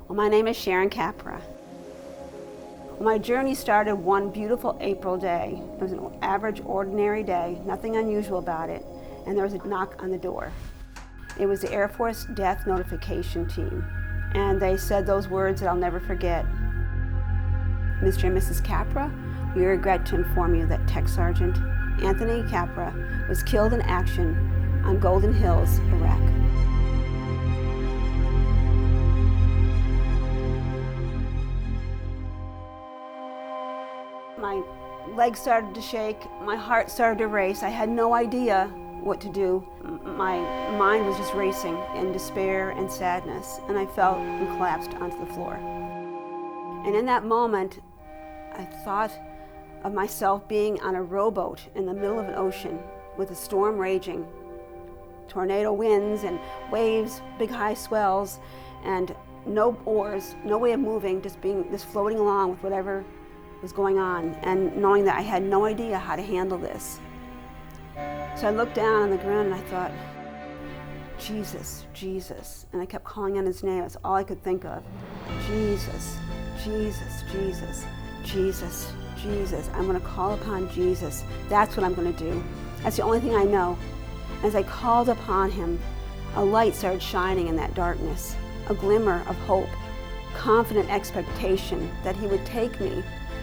Well, my name is Sharon Capra. Well, my journey started one beautiful April day. It was an average, ordinary day, nothing unusual about it, and there was a knock on the door. It was the Air Force Death Notification Team, and they said those words that I'll never forget. Mr. and Mrs. Capra, we regret to inform you that Tech Sergeant Anthony Capra was killed in action on Golden Hills, Iraq. My legs started to shake, my heart started to race. I had no idea what to do. My mind was just racing in despair and sadness, and I fell and collapsed onto the floor. And in that moment, I thought of myself being on a rowboat in the middle of an ocean with a storm raging, tornado winds and waves, big high swells, and no oars, no way of moving, just floating along with whatever was going on, and knowing that I had no idea how to handle this. So I looked down on the ground and I thought, Jesus, Jesus, and I kept calling on his name. That's all I could think of. Jesus, Jesus, Jesus, Jesus, Jesus. I'm going to call upon Jesus. That's what I'm going to do. That's the only thing I know. As I called upon him, a light started shining in that darkness, a glimmer of hope, confident expectation that he would take me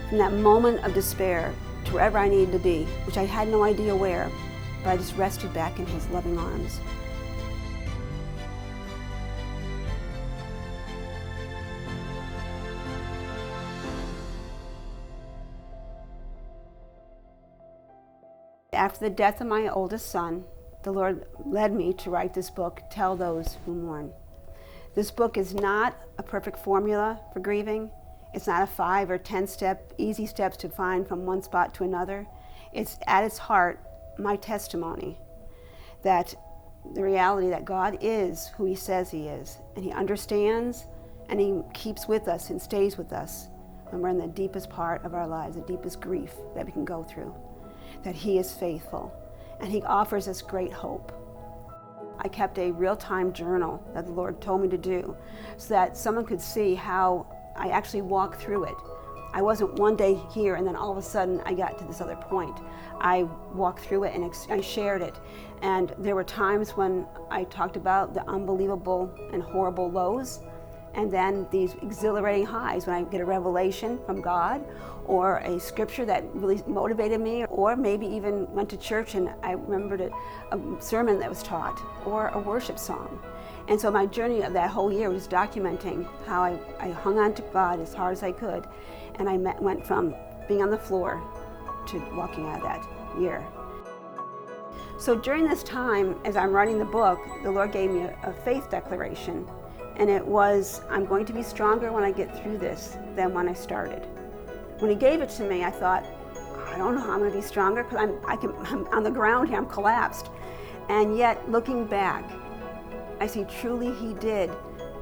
from that moment of despair to wherever I needed to be, which I had no idea where, but I just rested back in his loving arms. After the death of my oldest son, the Lord led me to write this book, Tell Those Who Mourn. This book is not a perfect formula for grieving. It's not a 5 or 10 step, easy steps to find from one spot to another. It's at its heart my testimony that the reality that God is who he says he is, and he understands and he keeps with us and stays with us when we're in the deepest part of our lives, the deepest grief that we can go through, that he is faithful and he offers us great hope. I kept a real-time journal that the Lord told me to do so that someone could see how I actually walked through it. I wasn't one day here and then all of a sudden I got to this other point. I walked through it and I shared it. And there were times when I talked about the unbelievable and horrible lows, and then these exhilarating highs when I get a revelation from God or a scripture that really motivated me, or maybe even went to church and I remembered a sermon that was taught or a worship song. And so my journey of that whole year was documenting how I hung on to God as hard as I could, and I went from being on the floor to walking out of that year. So during this time, as I'm writing the book, the Lord gave me a faith declaration, and it was, I'm going to be stronger when I get through this than when I started. When he gave it to me, I thought, I don't know how I'm going to be stronger because I'm on the ground here, I'm collapsed. And yet, looking back, I see truly he did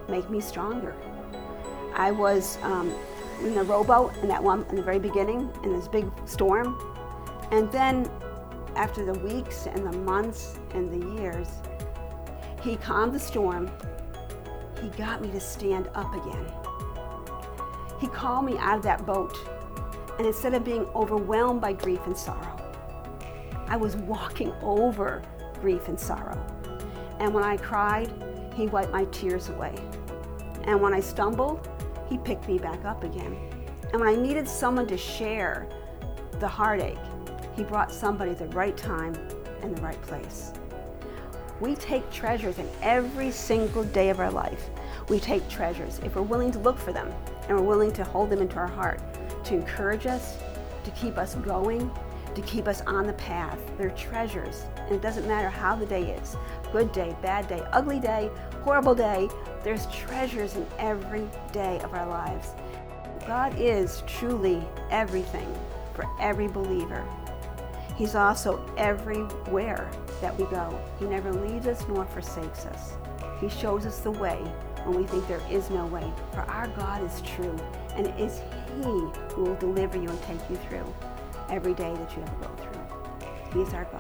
make me stronger. I was in a rowboat in the very beginning in this big storm, and then after the weeks and the months and the years, he calmed the storm. He got me to stand up again. He called me out of that boat, and instead of being overwhelmed by grief and sorrow, I was walking over grief and sorrow. And when I cried, he wiped my tears away. And when I stumbled, he picked me back up again. And when I needed someone to share the heartache, he brought somebody at the right time and the right place. We take treasures in every single day of our life. We take treasures if we're willing to look for them and we're willing to hold them into our heart, to encourage us, to keep us going, to keep us on the path. They're treasures, and it doesn't matter how the day is. Good day, bad day, ugly day, horrible day. There's treasures in every day of our lives. God is truly everything for every believer. He's also everywhere that we go. He never leaves us nor forsakes us. He shows us the way when we think there is no way. For our God is true, and it is He who will deliver you and take you through every day that you ever go through. He is our God.